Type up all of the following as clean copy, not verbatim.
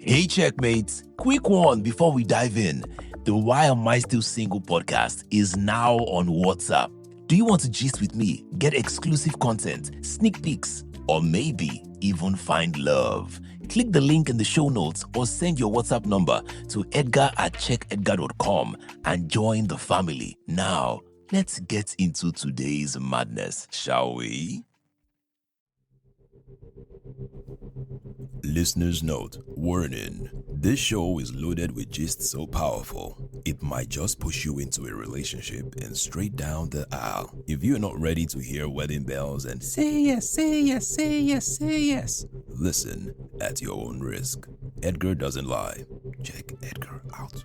Hey, Checkmates, quick one before we dive in. The Why Am I Still Single podcast is now on WhatsApp. Do you want to gist with me, get exclusive content, sneak peeks, or maybe even find love? Click the link in the show notes or send your WhatsApp number to edgar@checkedgar.com and join the family. Now, let's get into today's madness, shall we? Listener's note, warning. This show is loaded with gist so powerful, it might just push you into a relationship and straight down the aisle. If you're not ready to hear wedding bells and say yes, say yes, say yes, say yes, listen at your own risk. Edgar doesn't lie. Check Edgar out.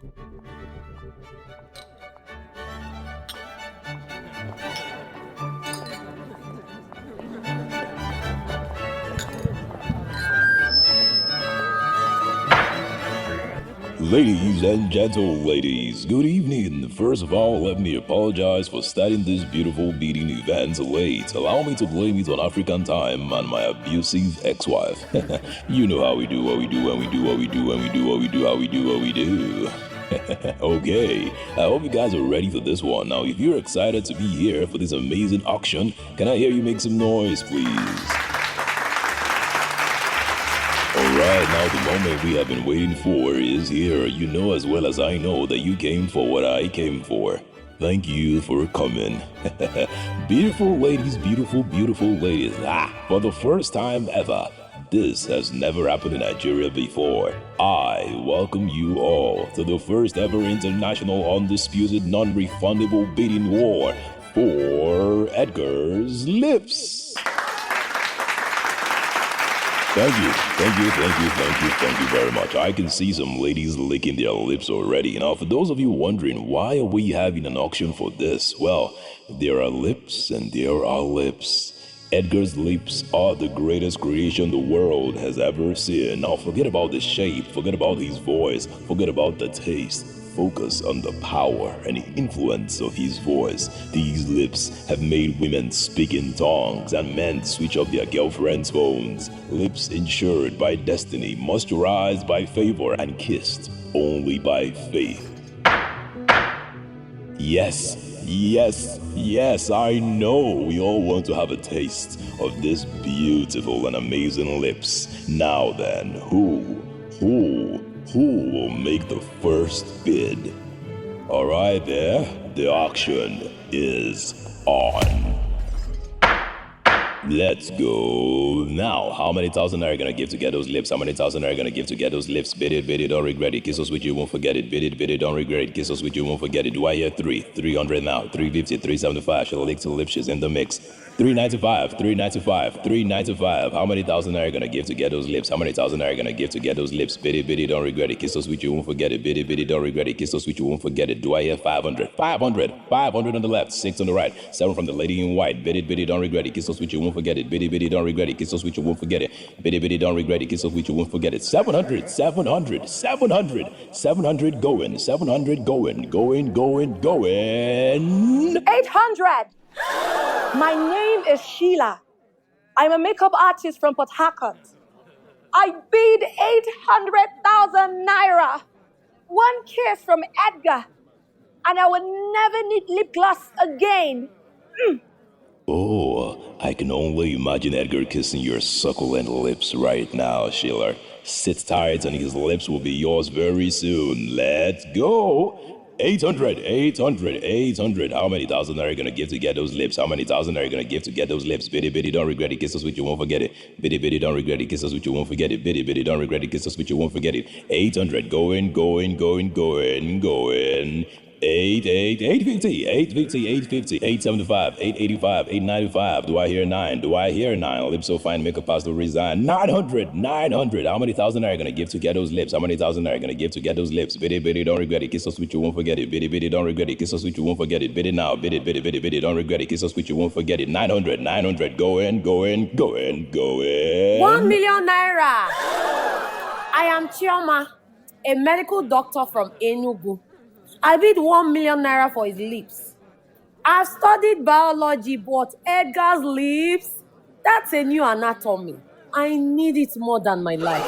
Ladies and gentle-ladies, good evening. First of all, let me apologize for starting this beautiful beating event late. Allow me to blame it on African time and my abusive ex-wife. You know how we do what we do when we do what we do when we do what we do how we do what we do. Okay, I hope you guys are ready for this one. Now, if you're excited to be here for this amazing auction, can I hear you make some noise, please? Alright, now the moment we have been waiting for is here. You know as well as I know that you came for what I came for. Thank you for coming. Beautiful ladies, beautiful, beautiful ladies. For the first time ever, this has never happened in Nigeria before. I welcome you all to the first ever international undisputed non-refundable bidding war for Edgar's lips. Thank you very much. I can see some ladies licking their lips already. Now, for those of you wondering, why are we having an auction for this? Well, there are lips and there are lips. Edgar's lips are the greatest creation the world has ever seen. Now, forget about the shape, forget about his voice, forget about the taste. Focus on the power and the influence of his voice. These lips have made women speak in tongues and men switch off their girlfriends' phones. Lips insured by destiny, moisturized by favor, and kissed only by faith. Yes, I know we all want to have a taste of this beautiful and amazing lips. Now then, who will make the first bid? Alright there, the auction is on. Let's go. Now, how many thousand are you gonna give to get those lips? How many thousand are you gonna give to get those lips? Bid it, don't regret it. Kiss us with you, won't forget it. Bid it, don't regret it. Kiss us with you, won't forget it. Do I hear 300 now, 350, 375. Shall I lick to lips? She's in the mix. 395. How many thousand are you gonna give to get those lips? How many thousand are you gonna give to get those lips? Bid it, don't regret it. Kiss us with you, won't forget it. Bid it, don't regret it. Kiss us with you, won't forget it. Do I hear 500? 500 on the left, 6 on the right, 7 from the lady in white. Bid it, don't regret it. Kiss us with you, won't forget it. Bid it, don't regret it. Kiss us with you, won't forget it. Bid it, don't regret it. Kiss us with you, won't forget it. 700 going. 700 going. 800. My name is Sheila. I'm a makeup artist from Port Harcourt. I bid 800,000 naira. One kiss from Edgar, and I will never need lip gloss again. Oh, I can only imagine Edgar kissing your succulent lips right now, Sheila. Sit tight and his lips will be yours very soon. Let's go. 800. How many thousand are you gonna give to get those lips? How many thousand are you gonna give to get those lips? Biddy, don't regret it. Kiss us with you, won't forget it. Biddy, don't regret it. Kiss us with you, won't forget it. Biddy, don't regret it. Kiss us with you, won't forget it. 800 going. 850, 875, 885, 895. Do I hear 9? Lips so fine, make a pass to resign. 900. How many thousand are you gonna give to get those lips? How many thousand are you gonna give to get those lips? Biddy, don't regret it. Kiss us with you, won't forget it. Biddy, don't regret it. Kiss us with you, won't forget it. Biddy now, biddy, don't regret it. Kiss us with you, won't forget it. 900. Going. 1 million naira. I am Chioma, a medical doctor from Enugu. I bid 1 million naira for his lips. I've studied biology, but Edgar's lips, that's a new anatomy. I need it more than my life.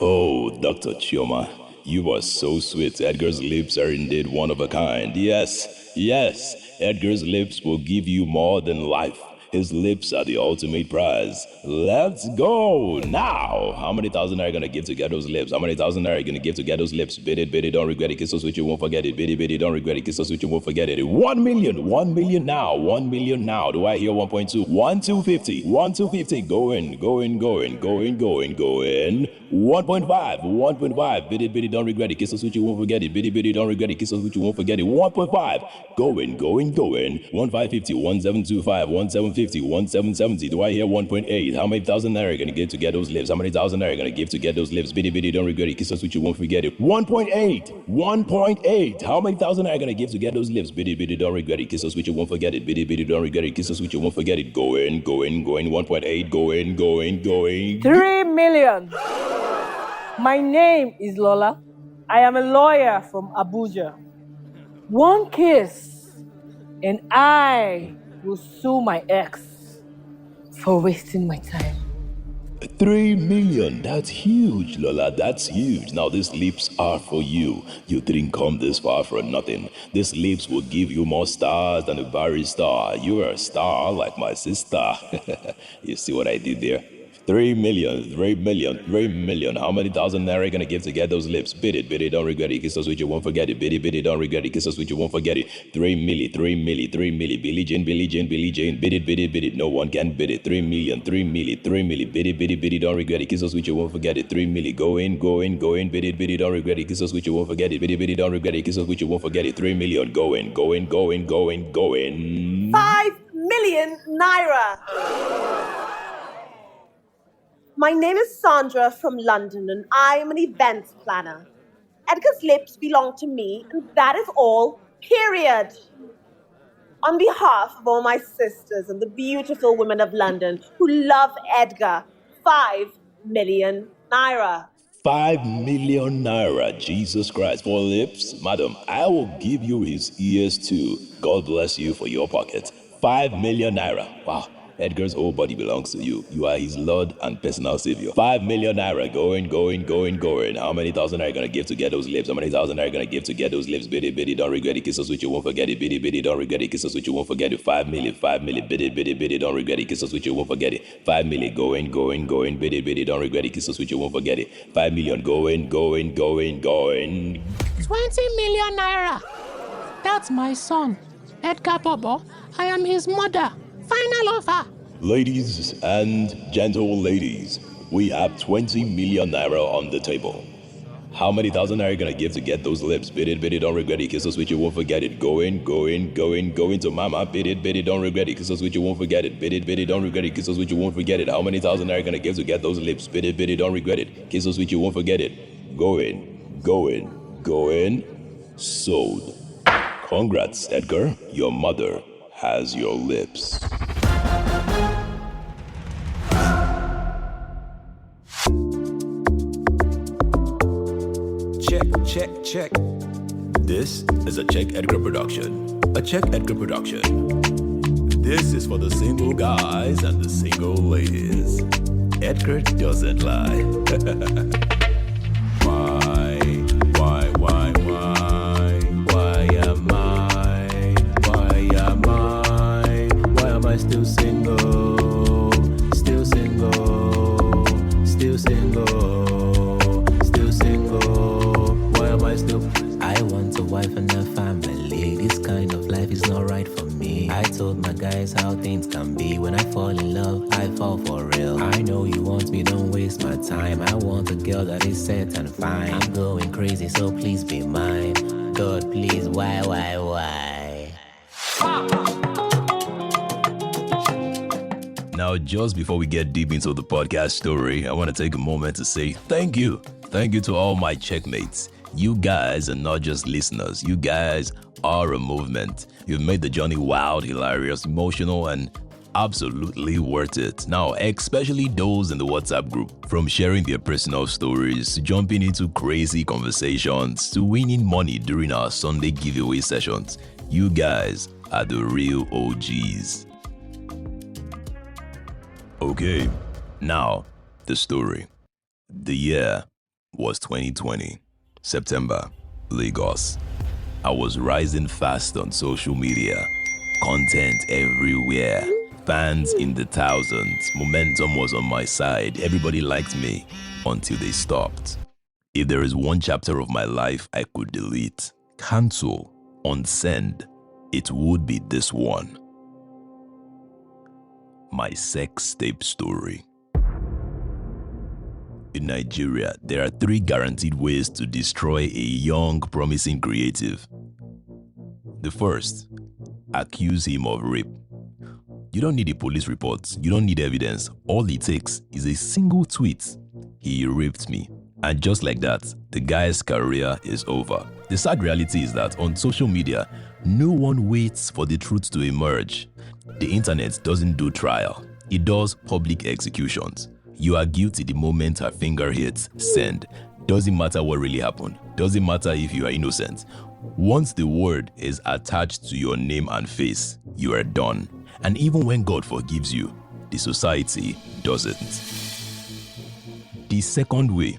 Oh, Dr. Chioma, you are so sweet. Edgar's lips are indeed one of a kind. Yes, yes, Edgar's lips will give you more than life. His lips are the ultimate prize. Let's go now. How many thousand are you gonna give to get those lips? How many thousand are you gonna give to get those lips? Bid it, don't regret it. Kiss us with you, won't forget it. Bid it, don't regret it. Kiss us with you, won't forget it. 1 million, 1 million now, 1 million now. Do I hear 1.2? 1,250, 1,250. Going. 1.5, 1.5. Bid it, don't regret it. Kiss us with you, won't forget it. Bid it, don't regret it. Kiss us with you, won't forget it. 1.5. Going. 1,550, 1,725, 1,750. 1,770. Do I hear 1.8? How many thousand naira are you gonna give to get those lips? How many thousand naira are you gonna give to get those lips? Biddy, don't regret it. Kiss us with you, won't forget it. 1.8. 1.8. How many thousand are you gonna give to get those lips? Biddy, don't regret it. Kiss us with you, won't forget it. Biddy, don't regret it. Kiss us with you, won't forget it. Going. 1.8. Going. 3 million. My name is Lola. I am a lawyer from Abuja. One kiss, and I will sue my ex for wasting my time. 3 million. That's huge, Lola. That's huge. Now, these lips are for you. You didn't come this far for nothing. These lips will give you more stars than a Barry star. You are a star like my sister. You see what I did there? 3 million. How many thousand naira are you gonna give to get those lips? Bid it, don't regret it. Kiss us with you, won't forget it. Bid it, don't regret it. Kiss us with you, won't forget it. 3 million. Billie Jean. Bid it. No one can bid it. 3 million. Bid it, don't regret it. Kiss us with you, won't forget it. 3 million. Going. Bid it, don't regret it. Kiss us with you, won't forget it. Bid it, don't regret it. Kiss us with you, won't forget it. 3 million. Going. 5 million naira. My name is Sandra from London, and I am an events planner. Edgar's lips belong to me, and that is all, period. On behalf of all my sisters and the beautiful women of London who love Edgar, 5 million naira. 5 million naira, Jesus Christ, for lips? Madam, I will give you his ears too. God bless you for your pocket. 5 million naira. Wow. Edgar's whole body belongs to you. You are his Lord and personal savior. 5 million naira. Going. How many thousand are you gonna give to get those lips? How many thousand are you gonna give to get those lips? Bid it, don't regret it. Kiss us with you, won't forget it. Bid it, don't regret it. Kiss us with you, won't forget it. 5 million. Bid it, don't regret it. Kiss us with you, won't forget it. 5 million. Going. Bid it, don't regret it. Kiss us with you, won't forget it. 5 million. Going. 20 million naira. That's my son, Edgar Bobo. I am his mother. Final offer. Ladies and gentle ladies, we have 20 million naira on the table. How many thousand are you gonna give to get those lips? Bid it, don't regret it. Kiss us with you, won't forget it. Going to mama. Bid it, don't regret it. Kiss us with you, won't forget it. Bid it, don't regret it. Kiss us with you, won't forget it. How many thousand are you gonna give to get those lips? Bid it, don't regret it. Kiss us with you, won't forget it. Going. Sold. Congrats, Edgar. Your mother has your lips. Check. This is a Check Edgar production. This is for the single guys and the single ladies. Edgar doesn't lie. Why am I still single? Still single. Why am I still? I want a wife and a family. This kind of life is not right for me. I told my guys how things can be. When I fall in love, I fall for real. I know you want me, don't waste my time. I want a girl that is set and fine. I'm going crazy, so please be mine. God, please, why? Now, just before we get deep into the podcast story, I want to take a moment to say thank you. Thank you to all my checkmates. You guys are not just listeners. You guys are a movement. You've made the journey wild, hilarious, emotional, and absolutely worth it. Now, especially those in the WhatsApp group, from sharing their personal stories, to jumping into crazy conversations, to winning money during our Sunday giveaway sessions. You guys are the real OGs. Okay, now, the story. The year was 2020, September, Lagos. I was rising fast on social media, content everywhere, fans in the thousands, momentum was on my side, everybody liked me until they stopped. If there is one chapter of my life I could delete, cancel, unsend, it would be this one. My sex tape story. In Nigeria, there are 3 guaranteed ways to destroy a young, promising creative. The first, accuse him of rape. You don't need a police report, you don't need evidence. All it takes is a single tweet. He raped me. And just like that, the guy's career is over. The sad reality is that on social media, no one waits for the truth to emerge. The internet doesn't do trial, it does public executions. You are guilty the moment her finger hits send. Doesn't matter what really happened. Doesn't matter if you are innocent. Once the word is attached to your name and face, you are done. And even when God forgives you, the society doesn't. The second way,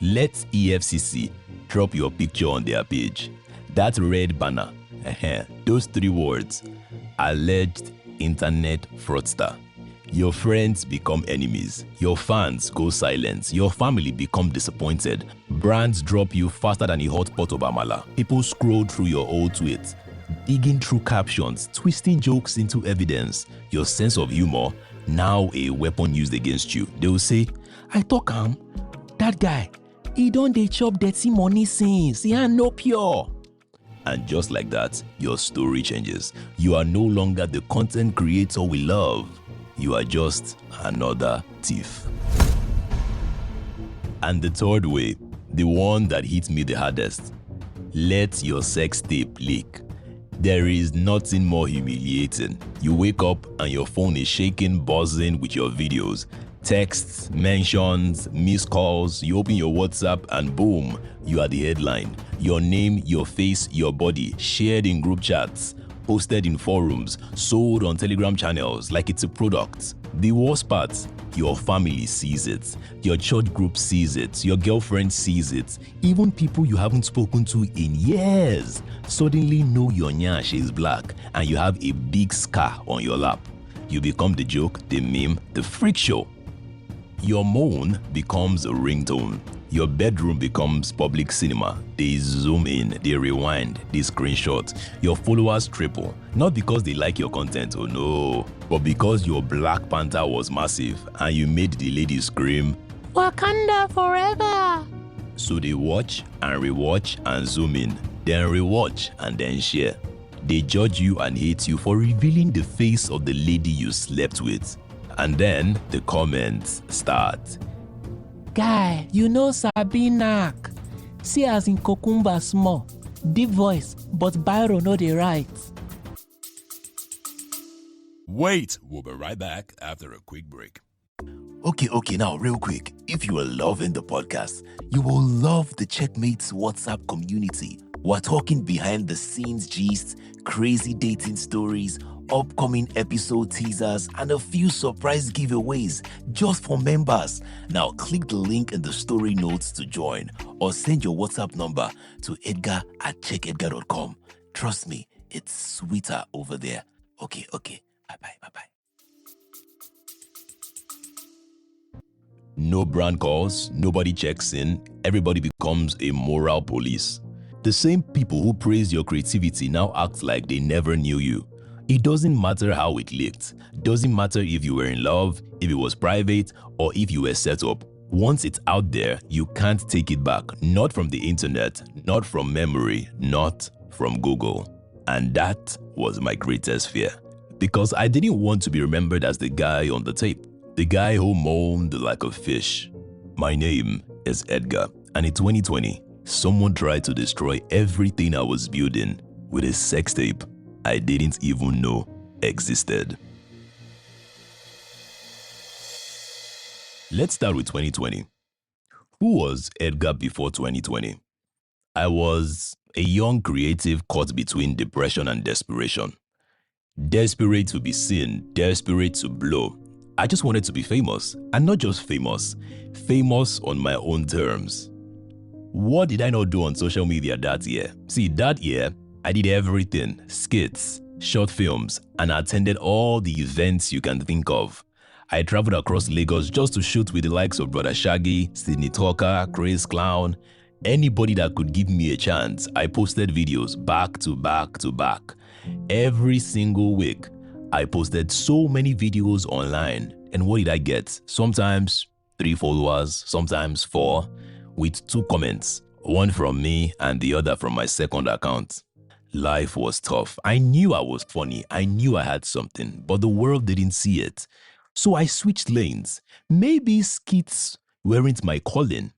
let EFCC drop your picture on their page. That red banner, those 3 words, alleged internet fraudster. Your friends become enemies, your fans go silent, your family become disappointed, brands drop you faster than a hot pot of amala. People scroll through your old tweets, digging through captions, twisting jokes into evidence. Your sense of humor, now a weapon used against you. They will say, I talk that guy, he don't dey chop dirty money since, he ain't no pure. And just like that, your story changes. You are no longer the content creator we love. You are just another thief. And the third way, the one that hit me the hardest, let your sex tape leak. There is nothing more humiliating. You wake up and your phone is shaking, buzzing with your videos. Texts, mentions, missed calls, you open your WhatsApp and boom, you are the headline. Your name, your face, your body, shared in group chats, posted in forums, sold on Telegram channels like it's a product. The worst part, your family sees it, your church group sees it, your girlfriend sees it, even people you haven't spoken to in years suddenly know your nyash is black and you have a big scar on your lap. You become the joke, the meme, the freak show. Your moan becomes a ringtone. Your bedroom becomes public cinema. They zoom in, they rewind, they screenshot. Your followers triple, not because they like your content, oh no, but because your Black Panther was massive and you made the ladies scream, Wakanda forever! So they watch and rewatch and zoom in, then rewatch and then share. They judge you and hate you for revealing the face of the lady you slept with. And then the comments start. Guy, you know sabi knack. See as in Kokumba small. Deep voice, but Byro no dey write. Wait, we'll be right back after a quick break. Okay, now real quick. If you are loving the podcast, you will love the CheckMates WhatsApp community. We're talking behind the scenes gist, crazy dating stories, upcoming episode teasers, and a few surprise giveaways just for members. Now click the link in the story notes to join or send your WhatsApp number to edgar@checkedgar.com. Trust me, it's sweeter over there. Okay. Bye-bye. No brand calls, nobody checks in, everybody becomes a moral police. The same people who praise your creativity now act like they never knew you. It doesn't matter how it leaked. Doesn't matter if you were in love, if it was private, or if you were set up. Once it's out there, you can't take it back. Not from the internet, not from memory, not from Google. And that was my greatest fear. Because I didn't want to be remembered as the guy on the tape. The guy who moaned like a fish. My name is Edgar, and in 2020, someone tried to destroy everything I was building with a sex tape I didn't even know existed. Let's start with 2020. Who was Edgar before 2020? I was a young creative caught between depression and desperation. Desperate to be seen, desperate to blow. I just wanted to be famous, and not just famous on my own terms. What did I not do on social media that year? See, that year, I did everything. Skits, short films, and attended all the events you can think of. I traveled across Lagos just to shoot with the likes of Brother Shaggy, Sydney Talker, Chris Clown. Anybody that could give me a chance, I posted videos back to back to back. Every single week, I posted so many videos online. And what did I get? Sometimes 3 followers, sometimes 4, with 2 comments. One from me and the other from my second account. Life was tough. I knew I was funny. I knew I had something, but the world didn't see it. So I switched lanes. Maybe skits weren't my calling.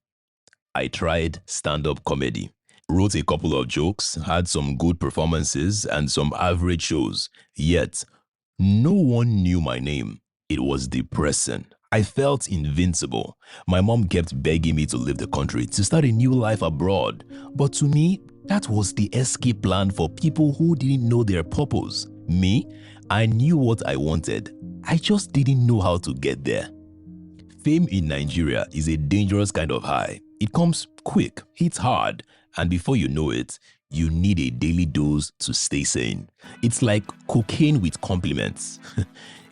I tried stand-up comedy. Wrote a couple of jokes, had some good performances and some average shows. Yet, no one knew my name. It was depressing. I felt invincible. My mom kept begging me to leave the country, to start a new life abroad. But to me, that was the escape plan for people who didn't know their purpose. Me, I knew what I wanted. I just didn't know how to get there. Fame in Nigeria is a dangerous kind of high. It comes quick, hits hard, and before you know it, you need a daily dose to stay sane. It's like cocaine with compliments.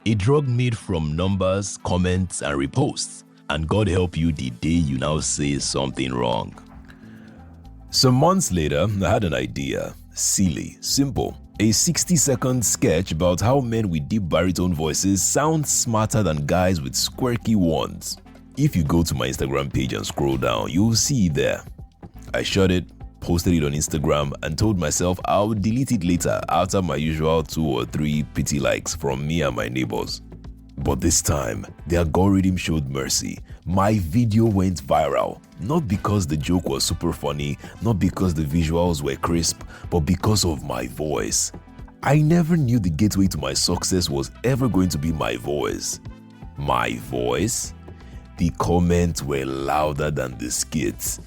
A drug made from numbers, comments, and reposts. And God help you the day you now say something wrong. Some months later, I had an idea. Silly, simple. A 60-second sketch about how men with deep baritone voices sound smarter than guys with squirky ones. If you go to my Instagram page and scroll down, you'll see it there. I shot it, posted it on Instagram, and told myself I'll delete it later after my usual 2 or 3 pity likes from me and my neighbors. But this time, the algorithm showed mercy. My video went viral. Not because the joke was super funny, not because the visuals were crisp, but because of my voice. I never knew the gateway to my success was ever going to be my voice. My voice? The comments were louder than the skits.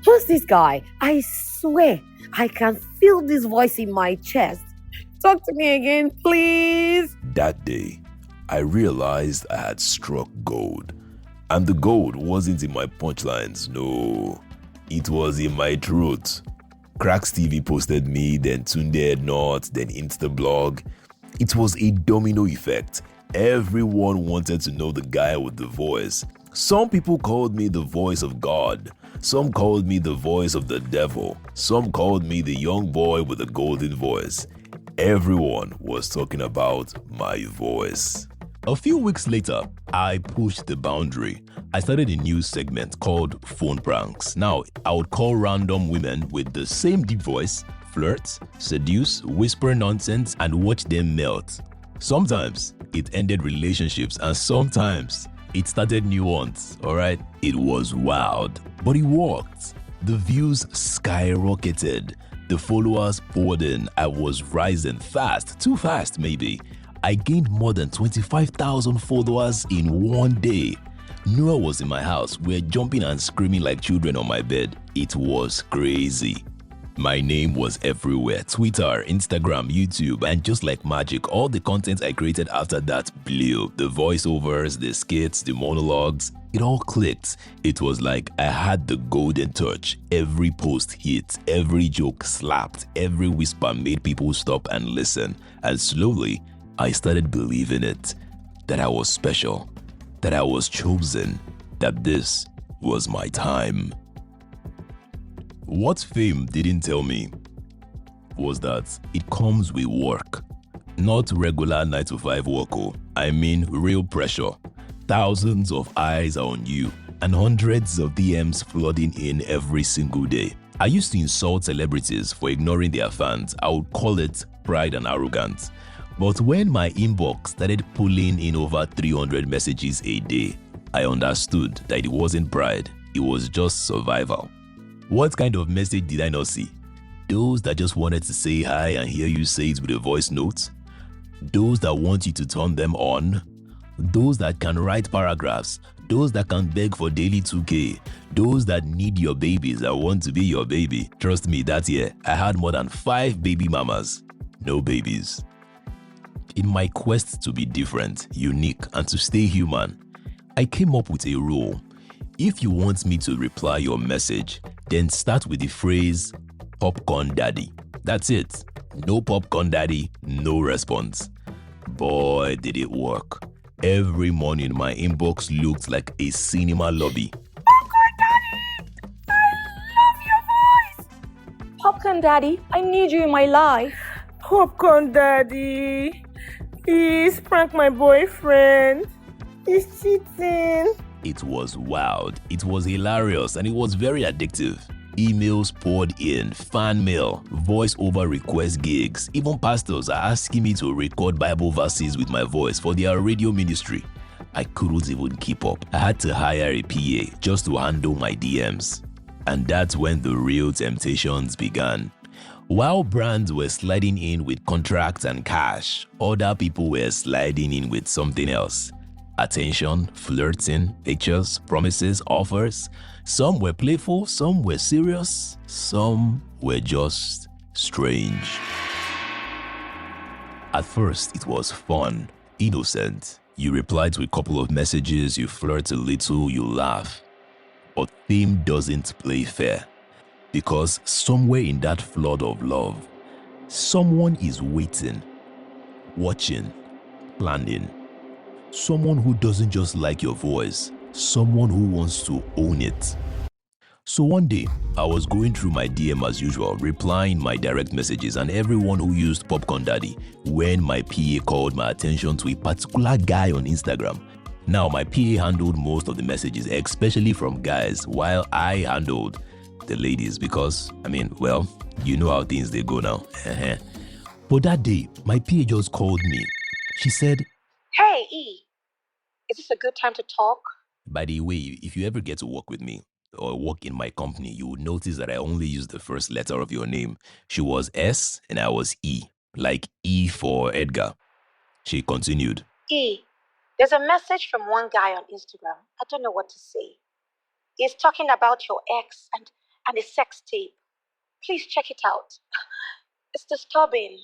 Who's this guy? I swear, I can feel this voice in my chest. Talk to me again, please. That day, I realized I had struck gold. And the gold wasn't in my punchlines, no. It was in my throat. Cracks TV posted me, then Tunde Not, then Instablog. It was a domino effect. Everyone wanted to know the guy with the voice. Some people called me the voice of God. Some called me the voice of the devil. Some called me the young boy with a golden voice. Everyone was talking about my voice. A few weeks later, I pushed the boundary. I started a new segment called Phone Pranks. Now, I would call random women with the same deep voice, flirt, seduce, whisper nonsense, and watch them melt. Sometimes, it ended relationships, and sometimes, it started new ones, alright? It was wild, but it worked. The views skyrocketed. The followers poured in. I was rising fast, too fast maybe. I gained more than 25,000 followers in one day. Noah was in my house. We were jumping and screaming like children on my bed. It was crazy. My name was everywhere. Twitter, Instagram, YouTube, and just like magic, all the content I created after that blew. The voiceovers, the skits, the monologues, it all clicked. It was like I had the golden touch. Every post hit, every joke slapped, every whisper made people stop and listen. And slowly, I started believing it, that I was special, that I was chosen, that this was my time. What fame didn't tell me was that it comes with work, not regular 9-to-5 work. I mean real pressure. Thousands of eyes are on you and hundreds of DMs flooding in every single day. I used to insult celebrities for ignoring their fans. I would call it pride and arrogance. But when my inbox started pulling in over 300 messages a day, I understood that it wasn't pride, it was just survival. What kind of message did I not see? Those that just wanted to say hi and hear you say it with a voice note? Those that want you to turn them on? Those that can write paragraphs? Those that can beg for daily 2K? Those that need your babies that want to be your baby? Trust me, that year, I had more than 5 baby mamas. No babies. In my quest to be different, unique, and to stay human, I came up with a rule. If you want me to reply your message, Then start with the phrase, popcorn daddy. That's it. No popcorn daddy, no response. Boy, did it work. Every morning my inbox looked like a cinema lobby. Popcorn Daddy, I need you in my life. Popcorn Daddy, please prank my boyfriend. He's cheating. It was wild, it was hilarious, and it was very addictive. Emails poured in, fan mail, voice-over request gigs. Even pastors are asking me to record Bible verses with my voice for their radio ministry. I couldn't even keep up. I had to hire a PA just to handle my DMs. And that's when the real temptations began. While brands were sliding in with contracts and cash, other people were sliding in with something else. Attention, flirting, pictures, promises, offers. Some were playful, some were serious, some were just strange. At first, it was fun, innocent. You reply to a couple of messages, you flirt a little, you laugh. But theme doesn't play fair. Because somewhere in that flood of love, someone is waiting, watching, planning. Someone who doesn't just like your voice, someone who wants to own it. So one day, I was going through my DM as usual, replying my direct messages and everyone who used Popcorn Daddy, when my PA called my attention to a particular guy on Instagram. Now, my PA handled most of the messages, especially from guys, while I handled the ladies because, you know how things they go now. But that day, my PA just called me. She said, Hey, E, is this a good time to talk? by the way, if you ever get to work with me or work in my company, you would notice that I only use the first letter of your name. She was S and I was E, like E for Edgar. She continued, E, there's a message from one guy on Instagram. I don't know what to say. He's talking about your ex and a sex tape. Please check it out. It's disturbing.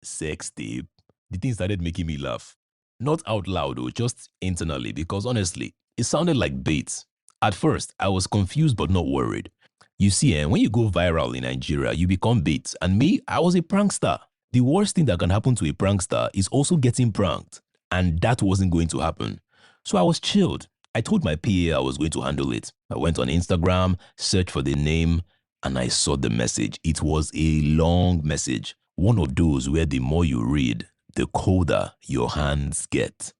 sex tape? The thing started making me laugh. Not out loud though, just internally, because honestly, it sounded like bait. At first, I was confused but not worried. You see, when you go viral in Nigeria, you become bait. And me, I was a prankster. The worst thing that can happen to a prankster is also getting pranked. And that wasn't going to happen. So I was chilled. I told my PA I was going to handle it. I went on Instagram, searched for the name, and I saw the message. It was a long message. One of those where the more you read, the colder your hands get.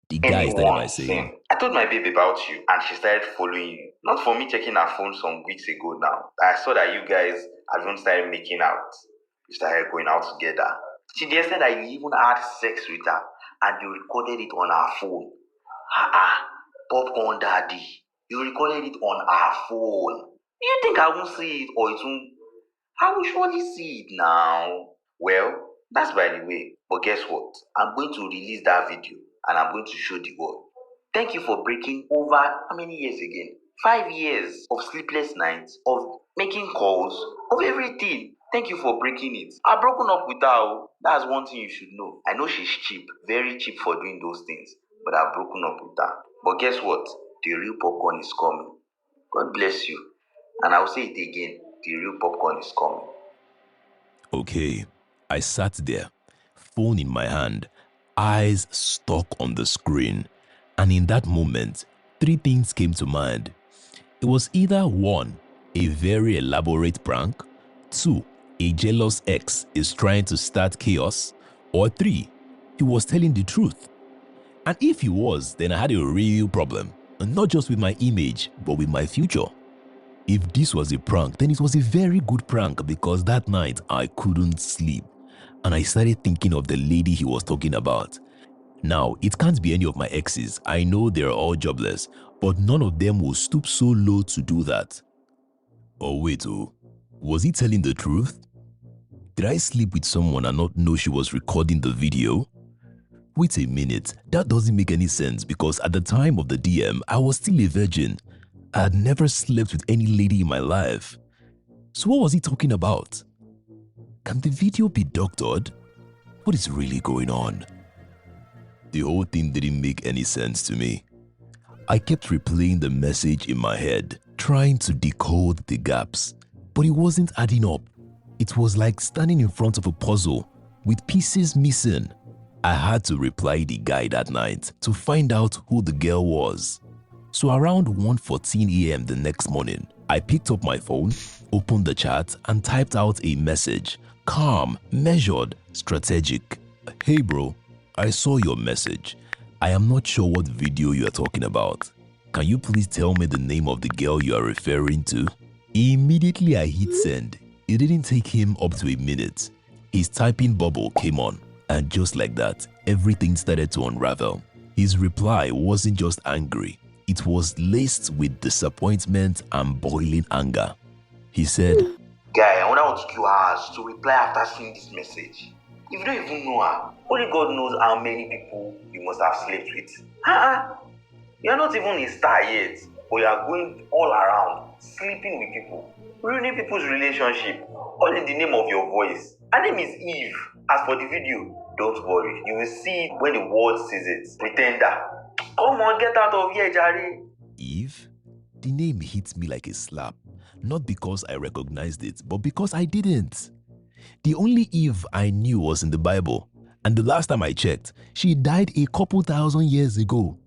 The guy started by saying, I told my babe about you and she started following you. Not for me checking her phone some weeks ago now. I saw that you guys have even started making out. You started going out together. She just said that you even had sex with her and you recorded it on her phone. Popcorn Daddy. You recorded it on her phone. Do you think I won't see it or it won't? I will surely see it now. Well, that's by the way. But guess what? I'm going to release that video and I'm going to show the world. Thank you for breaking over how many years again? 5 years of sleepless nights, of making calls, of everything. Thank you for breaking it. I've broken up with her. That's one thing you should know. I know she's cheap, very cheap for doing those things, but I've broken up with her. But guess what? The real popcorn is coming. God bless you. And I'll say it again. The real popcorn is coming. Okay, I sat there, phone in my hand, eyes stuck on the screen. And in that moment, 3 things came to mind. It was either 1, a very elaborate prank, 2, a jealous ex is trying to start chaos, or 3, he was telling the truth. And if he was, then I had a real problem, and not just with my image, but with my future. If this was a prank, then it was a very good prank because that night I couldn't sleep. And I started thinking of the lady he was talking about. Now, it can't be any of my exes. I know they're all jobless, but none of them will stoop so low to do that. Oh wait, was he telling the truth? Did I sleep with someone and not know she was recording the video? Wait a minute, that doesn't make any sense because at the time of the DM, I was still a virgin. I had never slept with any lady in my life. So what was he talking about? Can the video be doctored? What is really going on? The whole thing didn't make any sense to me. I kept replaying the message in my head. trying to decode the gaps, but it wasn't adding up. It was like standing in front of a puzzle with pieces missing. I had to reply the guy that night to find out who the girl was. So around 1:14 a.m. the next morning, I picked up my phone, opened the chat and typed out a message. Calm, measured, strategic. Hey bro, I saw your message. I am not sure what video you are talking about. Can you please tell me the name of the girl you are referring to? Immediately I hit send. It didn't take him up to a minute. His typing bubble came on, and just like that, everything started to unravel. His reply wasn't just angry. It was laced with disappointment and boiling anger. He said, Guy, I wonder what you asked to reply after seeing this message. If you don't even know her, only God knows how many people you must have slept with. You're not even a star yet, but you are going all around, sleeping with people, ruining people's relationship, all in the name of your voice. Her name is Eve. As for the video, don't worry. You will see it when the world sees it. Pretender. Come on, get out of here, Jari. Eve? The name hit me like a slap. Not because I recognized it, but because I didn't. The only Eve I knew was in the Bible, and the last time I checked, she died a couple thousand years ago.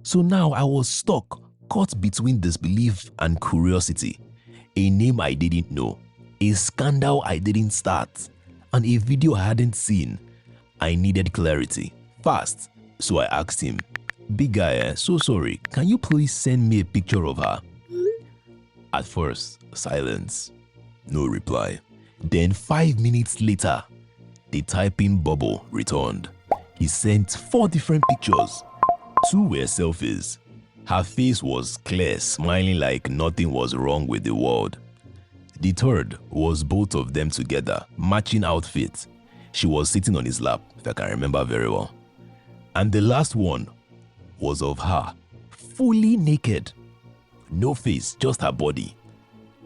So now I was stuck, caught between disbelief and curiosity. A name I didn't know, a scandal I didn't start, and a video I hadn't seen. I needed clarity, fast, so I asked him, "Big guy, so sorry, can you please send me a picture of her?" At first, silence, no reply. Then 5 minutes later, the typing bubble returned. He sent 4 different pictures. 2 were selfies. Her face was clear, smiling like nothing was wrong with the world. The third was both of them together, matching outfits. She was sitting on his lap, if I can remember very well. And the last one was of her, fully naked. No face, just her body.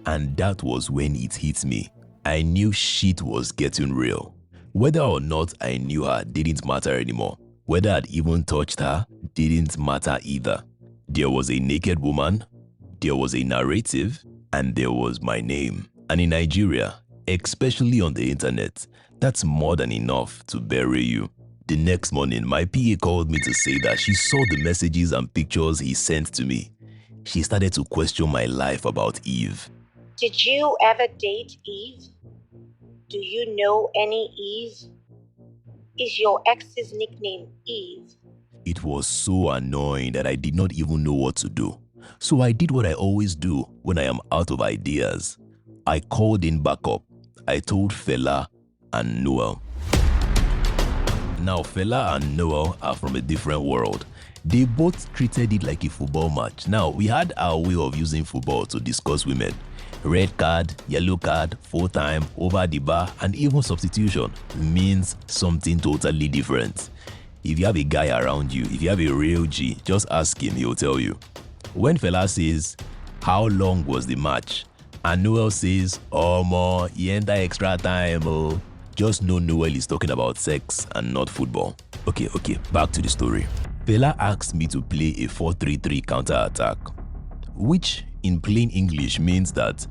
And that was when it hit me. I knew shit was getting real. Whether or not I knew her didn't matter anymore. Whether I'd even touched her didn't matter either. There was a naked woman, there was a narrative, and there was my name. And in Nigeria, especially on the internet, that's more than enough to bury you. The next morning, my PA called me to say that she saw the messages and pictures he sent to me. She started to question my life about Eve. Did you ever date Eve? Do you know any Eve? Is your ex's nickname Eve? It was so annoying that I did not even know what to do. So I did what I always do when I am out of ideas. I called in backup. I told Fela and Noel. Now Fela and Noel are from a different world. They both treated it like a football match. Now we had our way of using football to discuss women. Red card, yellow card, full time, over the bar, and even substitution means something totally different. If you have a guy around you, if you have a real G, just ask him, he'll tell you. When Fela says, "How long was the match?" and Noel says, "Oh, more, he enter extra time, oh," just know Noel is talking about sex and not football. Okay, back to the story. Fela asked me to play a 4-3-3 counter-attack, which in plain English means that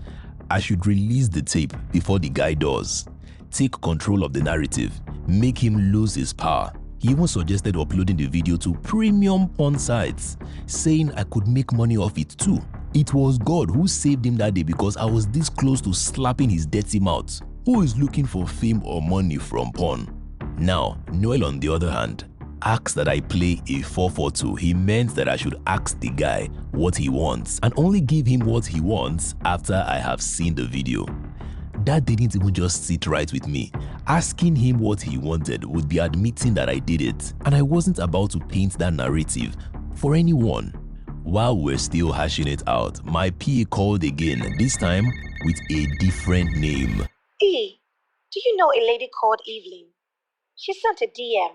I should release the tape before the guy does, take control of the narrative, make him lose his power. He even suggested uploading the video to premium porn sites, saying I could make money off it too. It was God who saved him that day because I was this close to slapping his dirty mouth. Who is looking for fame or money from porn? Now, Noel on the other hand, asked that I play a 4-4-2. He meant that I should ask the guy what he wants and only give him what he wants after I have seen the video. That didn't even just sit right with me. Asking him what he wanted would be admitting that I did it, and I wasn't about to paint that narrative for anyone. While we're still hashing it out, my PA called again, this time with a different name. E, do you know a lady called Evelyn? She sent a DM,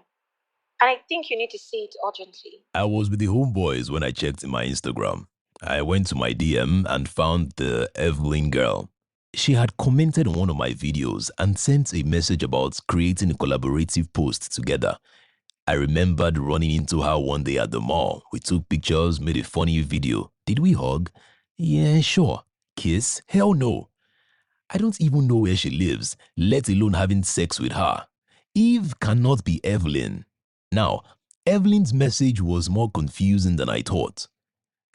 and I think you need to see it urgently. I was with the homeboys when I checked my Instagram. I went to my DM and found the Evelyn girl. She had commented on one of my videos and sent a message about creating a collaborative post together. I remembered running into her one day at the mall. We took pictures, made a funny video. Did we hug? Yeah, sure. Kiss? Hell no. I don't even know where she lives, let alone having sex with her. Eve cannot be Evelyn. Now, Evelyn's message was more confusing than I thought.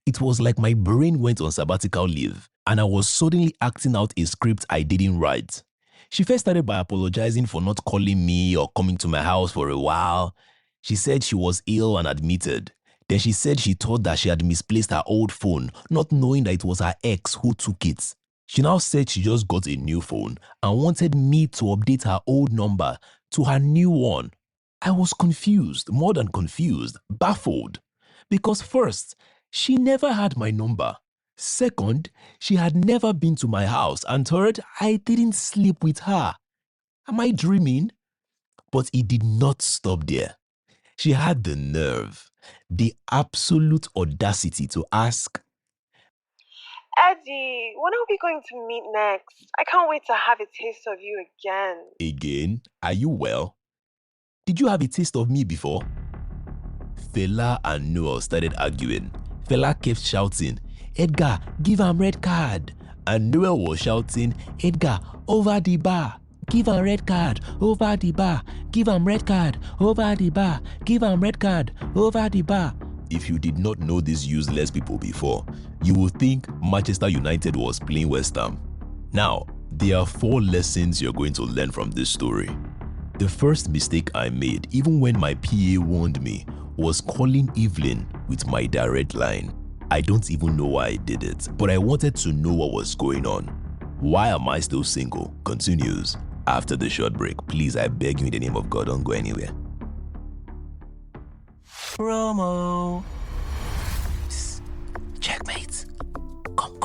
It was like my brain went on sabbatical leave and I was suddenly acting out a script I didn't write. She first started by apologizing for not calling me or coming to my house for a while. She said she was ill and admitted. Then she said she thought that she had misplaced her old phone, not knowing that it was her ex who took it. She now said she just got a new phone and wanted me to update her old number to her new one. I was confused, more than confused, baffled. Because first, she never had my number. Second, she had never been to my house. And third, I didn't sleep with her. Am I dreaming? But it did not stop there. She had the nerve, the absolute audacity to ask, Eddie, when are we going to meet next? I can't wait to have a taste of you again. again, are you well? Did you have a taste of me before? Fela and Noel started arguing. Fela kept shouting, Edgar, give him red card. And Noel was shouting, Edgar, over the bar. Give him red card, over the bar. Give him red card, over the bar. Give him red card, over the bar. If you did not know these useless people before, you would think Manchester United was playing West Ham. Now, there are 4 lessons you're going to learn from this story. The first mistake I made, even when my PA warned me, was calling Evelyn with my direct line. I don't even know why I did it, but I wanted to know what was going on. Why am I still single? Continues after the short break. Please, I beg you in the name of God, don't go anywhere. Promo. Checkmates. Come.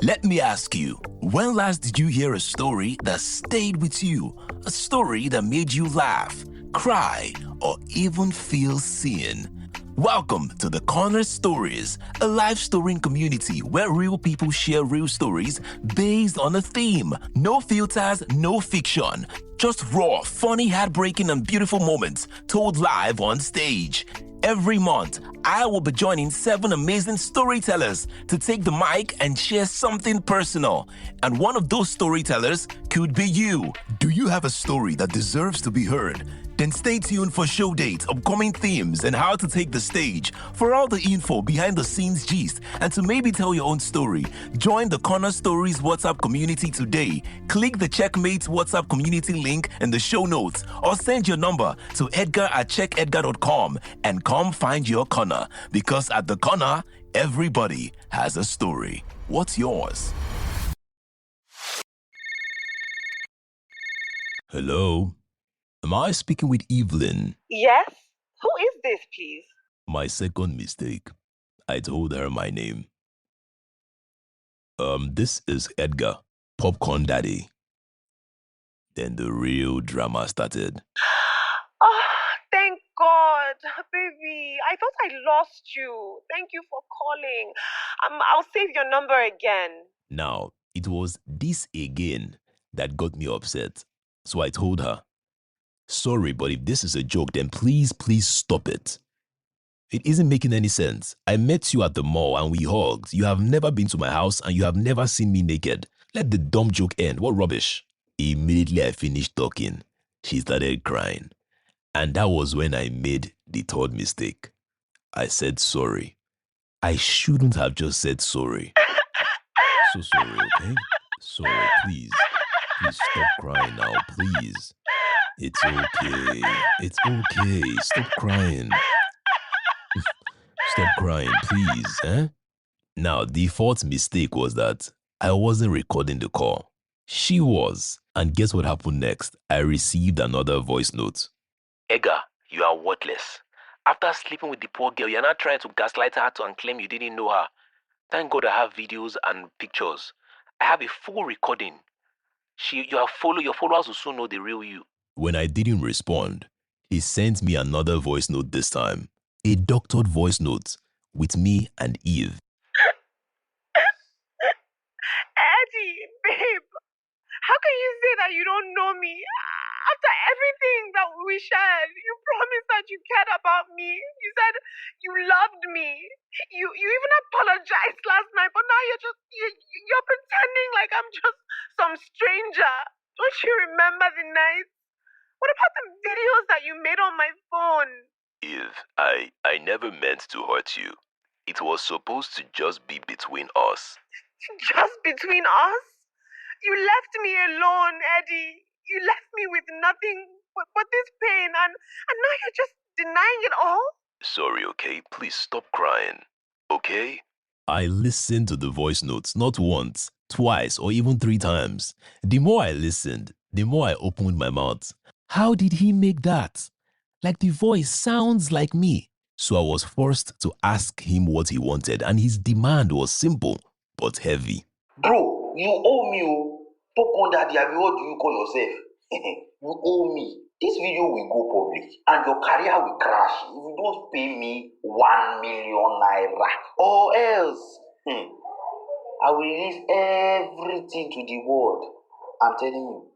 Let me ask you, when last did you hear a story that stayed with you? A story that made you laugh, cry, or even feel seen? Welcome to the Corner Stories, a live storying community where real people share real stories based on a theme. No filters, no fiction. Just raw, funny, heartbreaking, and beautiful moments told live on stage. Every month, I will be joining 7 amazing storytellers to take the mic and share something personal. And one of those storytellers could be you. Do you have a story that deserves to be heard? Then stay tuned for show dates, upcoming themes, and how to take the stage. For all the info behind the scenes gist and to maybe tell your own story, join the Corner Stories WhatsApp community today. Click the CheckMates WhatsApp community link in the show notes or send your number to edgar@checkedgar.com and come find your corner, because at the corner, everybody has a story. What's yours? Hello? Am I speaking with Evelyn? Yes? Who is this, please? My second mistake. I told her my name. This is Edgar, Popcorn Daddy. Then the real drama started. Oh, thank God. Baby, I thought I lost you. Thank you for calling. I'll save your number again. Now, it was this again that got me upset. So I told her, sorry, but if this is a joke, then please stop it. It isn't making any sense. I met you at the mall and we hugged. You have never been to my house and you have never seen me naked. Let the dumb joke end. What rubbish. Immediately I finished talking, she started crying. And that was when I made the third mistake. I said sorry. I shouldn't have just said sorry. So sorry, okay? Sorry, please. Please stop crying now, please. It's okay. It's okay. Stop crying. Stop crying, please, eh? Now, the fourth mistake was that I wasn't recording the call. She was. And guess what happened next? I received another voice note. Edgar, you are worthless. After sleeping with the poor girl, you're not trying to gaslight her and claim you didn't know her. Thank God I have videos and pictures. I have a full recording. Your followers will soon know the real you. When I didn't respond, he sent me another voice note this time. A doctored voice note with me and Eve. Eddie, babe, how can you say that you don't know me? After everything that we shared, you promised that you cared about me. You You said you loved me. You even apologized last night, but now you're pretending like I'm just some stranger. Don't you remember the night? What about the videos that you made on my phone? Eve, I never meant to hurt you. It was supposed to just be between us. Just between us? You left me alone, Eddie. You left me with nothing but this pain, and now you're just denying it all? Sorry, okay? Please stop crying, okay? I listened to the voice notes not once, twice, or even 3 times. The more I listened, the more I opened my mouth. How did he make that? Like the voice sounds like me. So I was forced to ask him what he wanted, and his demand was simple but heavy. Bro, you owe me. Talk on that. What do you call yourself? You owe me. This video will go public and your career will crash if you don't pay me 1 million naira. Or else, I will release everything to the world. I'm telling you,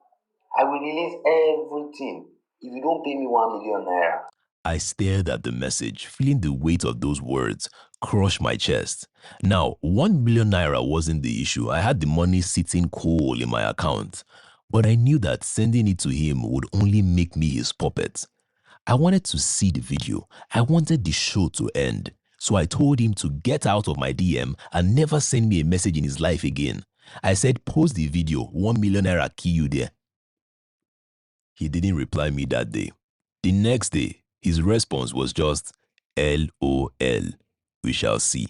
I will release everything if you don't pay me 1 million naira. I stared at the message, feeling the weight of those words crush my chest. Now, 1 million naira wasn't the issue. I had the money sitting cool in my account. But I knew that sending it to him would only make me his puppet. I wanted to see the video. I wanted the show to end. So I told him to get out of my DM and never send me a message in his life again. I said, post the video, 1 million naira key you there. He didn't reply me that day. The next day, his response was just, LOL, we shall see.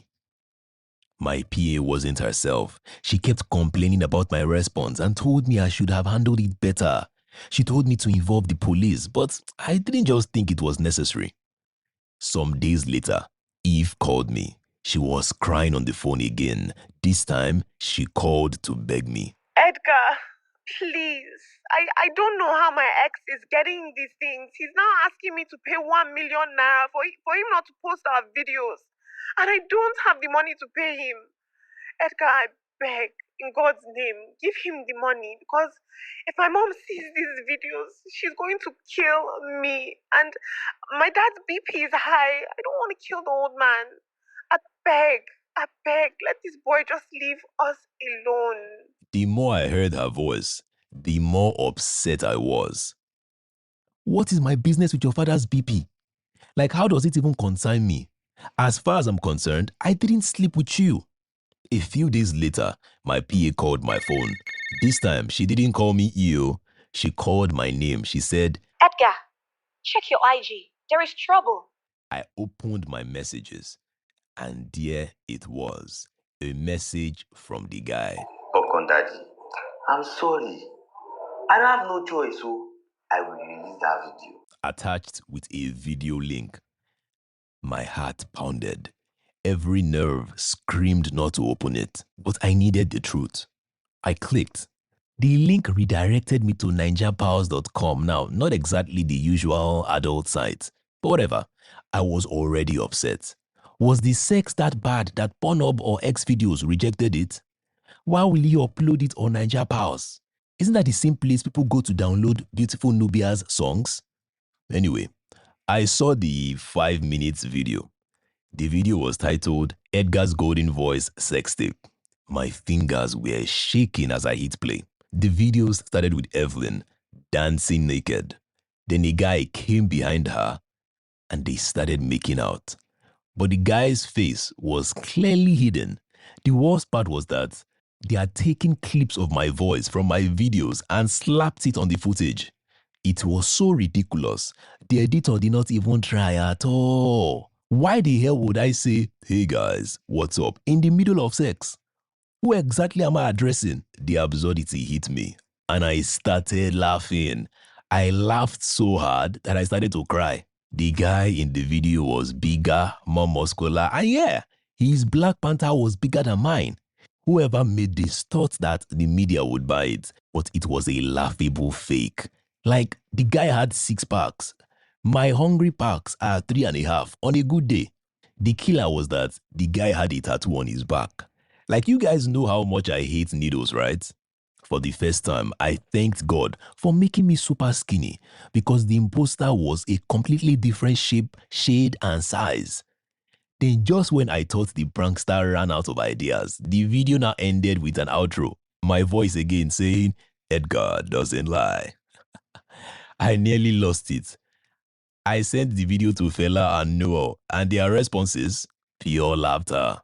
My PA wasn't herself. She kept complaining about my response and told me I should have handled it better. She told me to involve the police, but I didn't just think it was necessary. Some days later, Eve called me. She was crying on the phone again. This time, she called to beg me. Edgar, please. I don't know how my ex is getting these things. He's now asking me to pay 1 million naira for him not to post our videos. And I don't have the money to pay him. Edgar, I beg, in God's name, give him the money. Because if my mom sees these videos, she's going to kill me. And my dad's BP is high. I don't want to kill the old man. I beg, let this boy just leave us alone. The more I heard her voice, the more upset I was. What is my business with your father's BP? Like, how does it even concern me? As far as I'm concerned, I didn't sleep with you. A few days later, my PA called my phone. This time, she didn't call me EO. She called my name. She said, Edgar, check your IG. There is trouble. I opened my messages, and there it was, a message from the guy. Popcorn Daddy, I'm sorry. I don't have no choice, so I will release that video. Attached with a video link. My heart pounded. Every nerve screamed not to open it, but I needed the truth. I clicked. The link redirected me to Naijapals.com. Now, not exactly the usual adult site, but whatever. I was already upset. Was the sex that bad that Pornhub or X videos rejected it? Why will you upload it on Naijapals? Isn't that the same place people go to download beautiful Nubia's songs? Anyway, I saw the 5 minutes video. The video was titled Edgar's Golden Voice Sex Tape. My fingers were shaking as I hit play. The video started with Evelyn dancing naked. Then a guy came behind her and they started making out. But the guy's face was clearly hidden. The worst part was that they had taken clips of my voice from my videos and slapped it on the footage. It was so ridiculous. The editor did not even try at all. Why the hell would I say, hey guys, what's up, in the middle of sex? Who exactly am I addressing? The absurdity hit me, and I started laughing. I laughed so hard that I started to cry. The guy in the video was bigger, more muscular, and yeah, his Black Panther was bigger than mine. Whoever made this thought that the media would buy it, but it was a laughable fake. Like, the guy had 6 packs. My hungry packs are 3.5 on a good day. The killer was that the guy had a tattoo on his back. Like, you guys know how much I hate needles, right? For the first time, I thanked God for making me super skinny because the imposter was a completely different shape, shade, and size. Then just when I thought the prankster ran out of ideas, the video now ended with an outro. My voice again saying, Edgar doesn't lie. I nearly lost it. I sent the video to Fela and Noel, and their responses, pure laughter.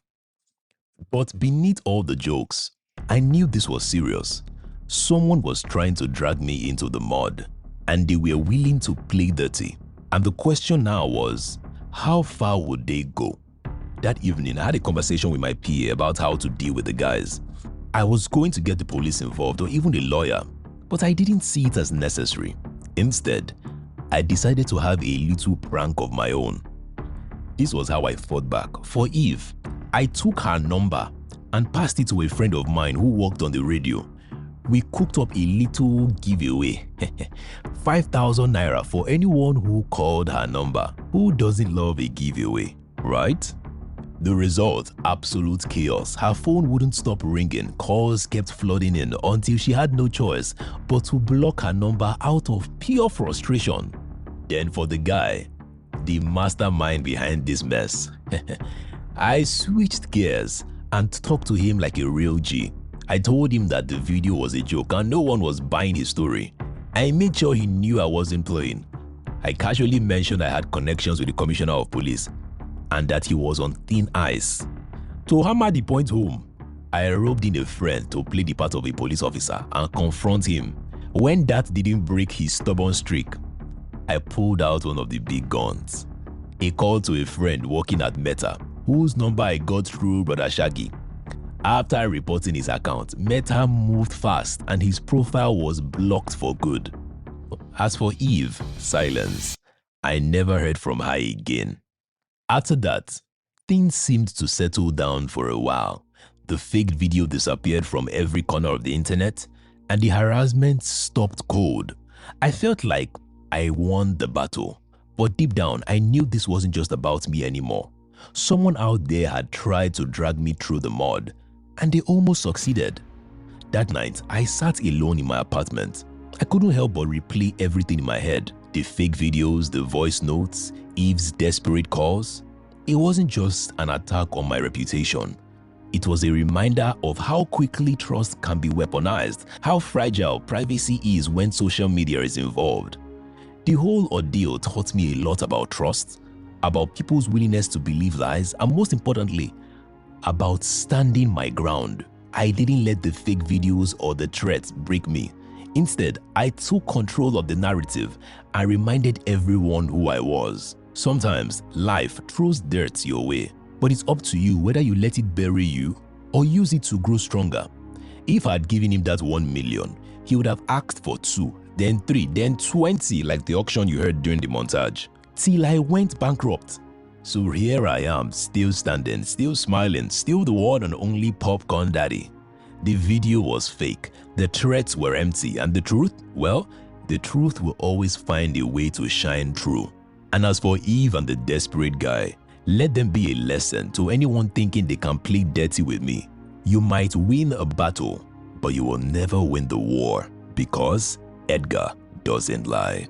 But beneath all the jokes, I knew this was serious. Someone was trying to drag me into the mud, and they were willing to play dirty. And the question now was, how far would they go? That evening, I had a conversation with my PA about how to deal with the guys. I was going to get the police involved or even a lawyer, but I didn't see it as necessary. Instead, I decided to have a little prank of my own. This was how I fought back. For Eve, I took her number and passed it to a friend of mine who worked on the radio. We cooked up a little giveaway. 5,000 naira for anyone who called her number. Who doesn't love a giveaway, right? The result, absolute chaos. Her phone wouldn't stop ringing. Calls kept flooding in until she had no choice but to block her number out of pure frustration. Then for the guy, the mastermind behind this mess, I switched gears and talked to him like a real G. I told him that the video was a joke and no one was buying his story. I made sure he knew I wasn't playing. I casually mentioned I had connections with the commissioner of police and that he was on thin ice. To hammer the point home, I roped in a friend to play the part of a police officer and confront him. When that didn't break his stubborn streak, I pulled out one of the big guns. A call to a friend working at Meta, whose number I got through Brother Shaggy. After reporting his account, Meta moved fast and his profile was blocked for good. As for Eve, silence. I never heard from her again. After that, things seemed to settle down for a while. The faked video disappeared from every corner of the internet and the harassment stopped cold. I felt like I won the battle, but deep down I knew this wasn't just about me anymore. Someone out there had tried to drag me through the mud and they almost succeeded. That night, I sat alone in my apartment. I couldn't help but replay everything in my head. The fake videos, the voice notes, Eve's desperate calls. It wasn't just an attack on my reputation. It was a reminder of how quickly trust can be weaponized, how fragile privacy is when social media is involved. The whole ordeal taught me a lot about trust, about people's willingness to believe lies, and most importantly, about standing my ground. I didn't let the fake videos or the threats break me. Instead, I took control of the narrative and reminded everyone who I was. Sometimes life throws dirt your way, but it's up to you whether you let it bury you or use it to grow stronger. If I had given him that 1 million, he would have asked for 2, then 3, then 20 like the auction you heard during the montage, till I went bankrupt. So here I am, still standing, still smiling, still the one and only popcorn daddy. The video was fake, the threats were empty, and the truth? Well, the truth will always find a way to shine through. And as for Eve and the desperate guy, let them be a lesson to anyone thinking they can play dirty with me. You might win a battle, but you will never win the war because Edgar doesn't lie.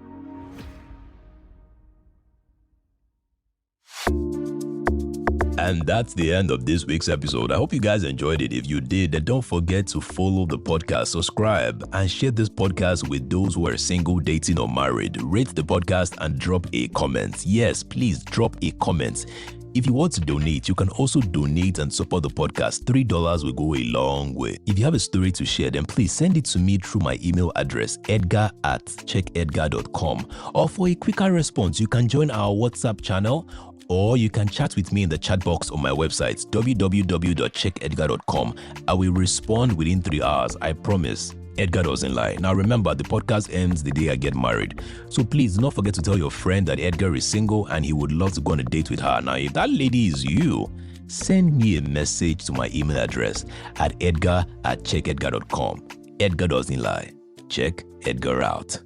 And that's the end of this week's episode. I hope you guys enjoyed it. If you did, then don't forget to follow the podcast, subscribe, and share this podcast with those who are single, dating, or married. Rate the podcast and drop a comment. Yes, please drop a comment. If you want to donate, you can also donate and support the podcast. $3 will go a long way. If you have a story to share, then please send it to me through my email address, edgar@checkedgar.com. Or for a quicker response, you can join our WhatsApp channel, or you can chat with me in the chat box on my website, www.checkedgar.com. I will respond within 3 hours, I promise. Edgar doesn't lie. Now remember, the podcast ends the day I get married. So please do not forget to tell your friend that Edgar is single and he would love to go on a date with her. Now if that lady is you, send me a message to my email address at edgar@checkedgar.com. Edgar doesn't lie. Check Edgar out.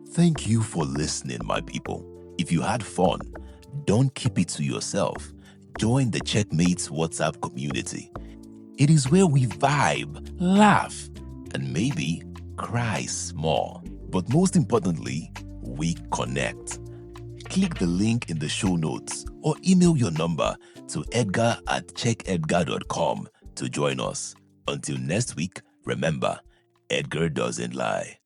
Thank you for listening, my people. If you had fun, don't keep it to yourself. join the CheckMates WhatsApp community. It is where we vibe, laugh, and maybe cry small. But most importantly, we connect. Click the link in the show notes or email your number to edgar@checkedgar.com to join us. Until next week, remember, Edgar doesn't lie.